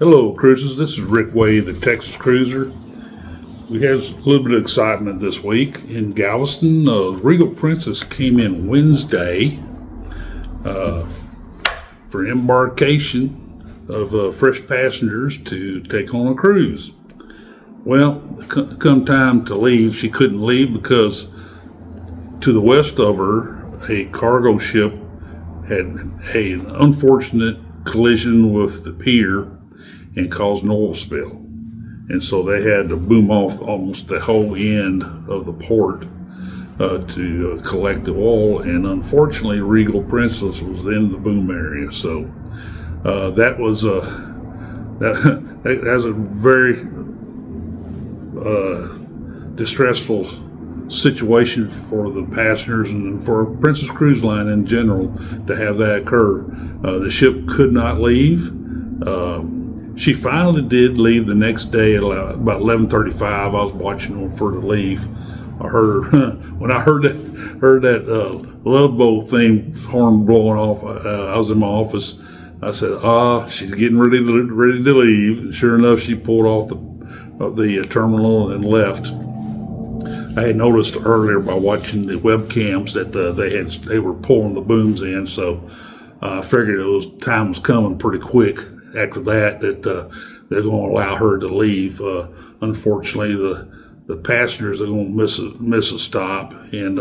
Hello, cruisers. This is Rick Wade, the Texas Cruiser. We had a little bit of excitement this week in Galveston. Regal Princess came in Wednesday for embarkation of fresh passengers to take on a cruise. Well, come time to leave, she couldn't leave because to the west of her, a cargo ship had an unfortunate collision with the pier and caused an oil spill. And so they had to boom off almost the whole end of the port to collect the oil. And unfortunately, Regal Princess was in the boom area. So that was a very distressful situation for the passengers and for Princess Cruise Line in general to have that occur. The ship could not leave. She finally did leave the next day at about 11:35. I was watching her for the leave. I heard her when I heard that Love Boat thing horn blowing off. I was in my office. I said, she's getting ready to leave. And sure enough, she pulled off the terminal and left. I had noticed earlier by watching the webcams that they were pulling the booms in, so I figured time was coming pretty quick. After that they're going to allow her to leave. Unfortunately, the passengers are going to miss a stop, and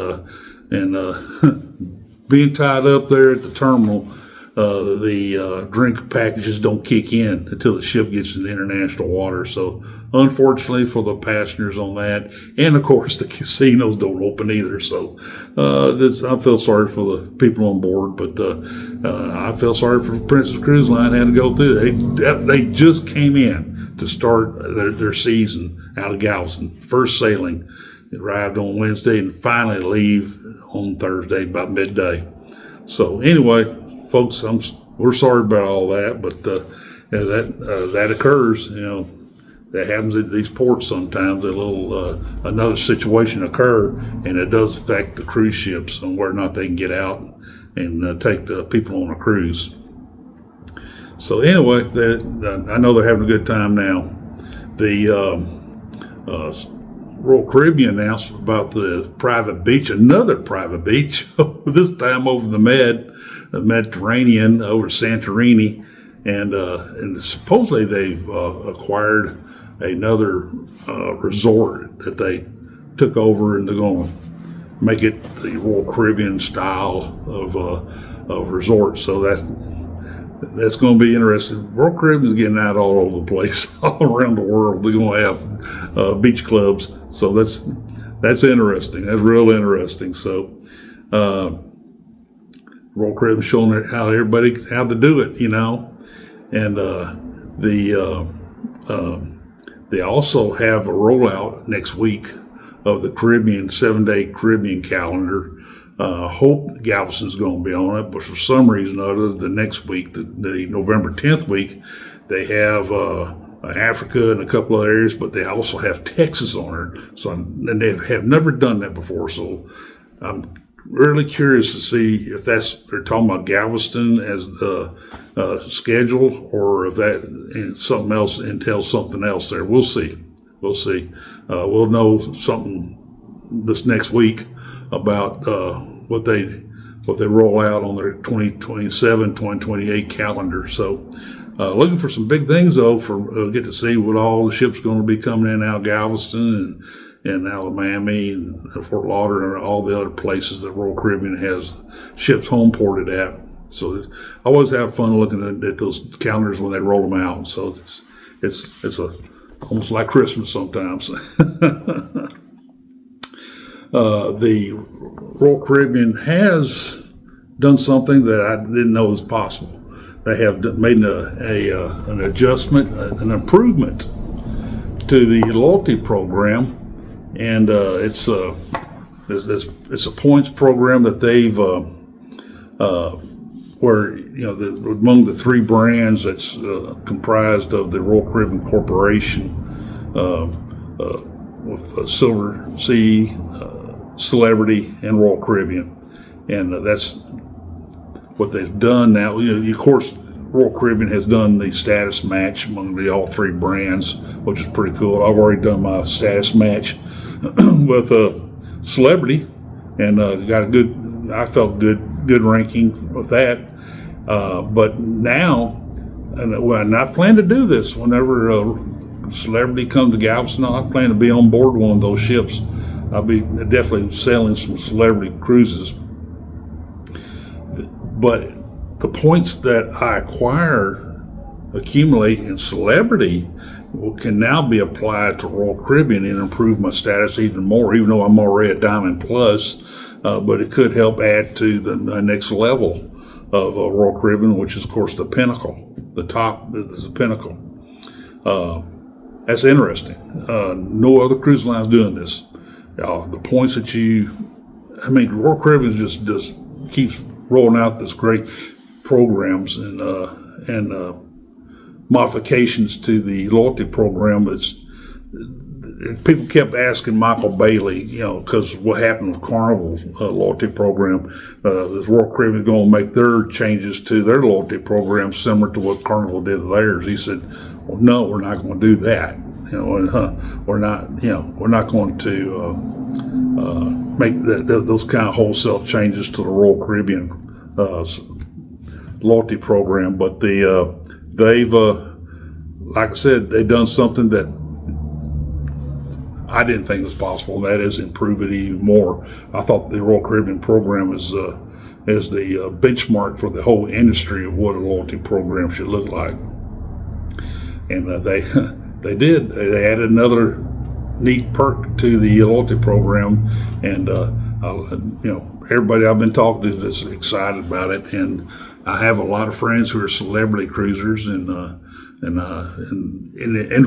being tied up there at the terminal, the drink packages don't kick in until the ship gets into international water. So unfortunately for the passengers on that, and of course the casinos don't open either. So I feel sorry for the people on board, but I feel sorry for Princess Cruise Line had to go through. They just came in to start their season out of Galveston. First sailing, it arrived on Wednesday and finally leave on Thursday about midday. So anyway, folks, we're sorry about all that, but that occurs. That happens at these ports sometimes. Another situation occur, and it does affect the cruise ships and whether or not they can get out and take the people on a cruise. So anyway, I know they're having a good time now. The Royal Caribbean announced about the private beach, another private beach, this time over the Mediterranean, over Santorini, and supposedly they've acquired another resort that they took over, and they're going to make it the Royal Caribbean style of resort. So that's going to be interesting. Royal Caribbean's getting out all over the place, all around the world. They're going to have beach clubs. So that's interesting. That's real interesting. So Royal Caribbean showing how to do it, and they also have a rollout next week of the Caribbean 7-day Caribbean calendar. Hope Galveston's going to be on it, but for some reason or other, the next week, the November 10th week, they have Africa and a couple of areas, but they also have Texas on it. So and they have never done that before. So I'm really curious to see if they're talking about Galveston as the schedule, or if that something else entails something else there. We'll see. We'll know something this next week about what they roll out on their 2027, 2028 calendar. So looking for some big things, though, get to see what all the ships going to be coming in out of Galveston and Alabama and Fort Lauderdale and all the other places that Royal Caribbean has ships home ported at. So I always have fun looking at those calendars when they roll them out. So it's almost like Christmas sometimes. The Royal Caribbean has done something that I didn't know was possible. They have made an adjustment, an improvement to the loyalty program, and it's a points program that they've where among the three brands that's comprised of the Royal Caribbean Corporation with Silver Sea, Celebrity, and Royal Caribbean, and that's what they've done now. Of course, Royal Caribbean has done the status match among all three brands, which is pretty cool. I've already done my status match with a celebrity, and got a good. I felt good ranking with that. But now, and I plan to do this whenever a celebrity comes to Galveston. I plan to be on board one of those ships. I'll be definitely sailing some celebrity cruises. But the points that I accumulate in celebrity can now be applied to Royal Caribbean and improve my status even more, even though I'm already a Diamond Plus. But it could help add to the next level of Royal Caribbean, which is, of course, the pinnacle. The top is the pinnacle. That's interesting. No other cruise line is doing this. The points that Royal Caribbean just keeps rolling out this great programs and modifications to the loyalty program. People kept asking Michael Bailey, because what happened with Carnival's loyalty program, is Royal Caribbean going to make their changes to their loyalty program similar to what Carnival did to theirs? He said, "Well, no, we're not going to do that. We're not going to make those kind of wholesale changes to the Royal Caribbean loyalty program." But they've, like I said, they've done something that I didn't think was possible, and that is improve it even more. I thought the Royal Caribbean program is the benchmark for the whole industry of what a loyalty program should look like. And they did. They added another neat perk to the loyalty program, and everybody I've been talking to is excited about it. And I have a lot of friends who are celebrity cruisers, and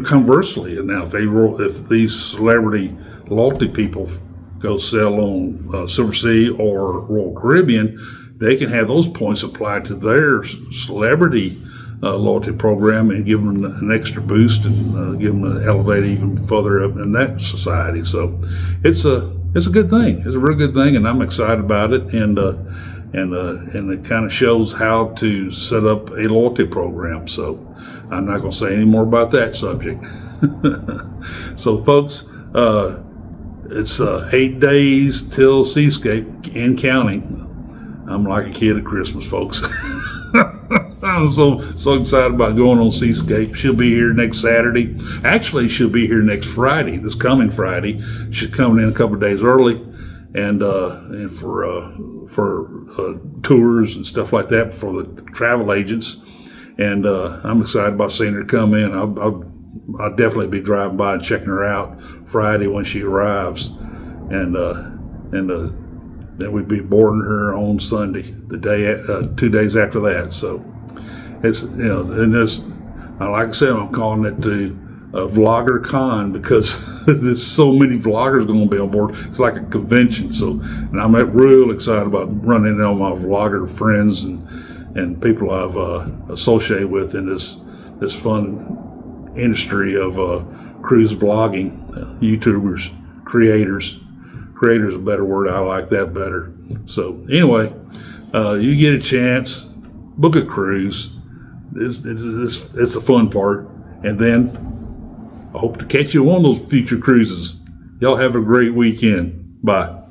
conversely, now if these celebrity loyalty people go sail on Silver Sea or Royal Caribbean, they can have those points applied to their celebrity loyalty program and give them an extra boost and give them an elevate even further up in that society. So it's a good thing. It's a real good thing, and I'm excited about it. And it kind of shows how to set up a loyalty program. So I'm not going to say any more about that subject. So, folks, it's 8 days till Seascape and counting. I'm like a kid at Christmas, folks. I'm so excited about going on Seascape. She'll be here next Saturday. Actually, she'll be here next Friday, this coming Friday. She's coming in a couple of days early, and for tours and stuff like that for the travel agents. And I'm excited about seeing her come in. I'll definitely be driving by and checking her out Friday when she arrives, and then we'd be boarding her on Sunday, the day 2 days after that. So it's and this, like I said, I'm calling it the Vlogger Con because there's so many vloggers going to be on board. It's like a convention. So, and I'm real excited about running into all my vlogger friends and people I've associated with in this fun industry of cruise vlogging, YouTubers, creators. Creator's a better word. I like that better. So anyway, you get a chance, book a cruise. It's the fun part. And then I hope to catch you on those future cruises. Y'all have a great weekend. Bye.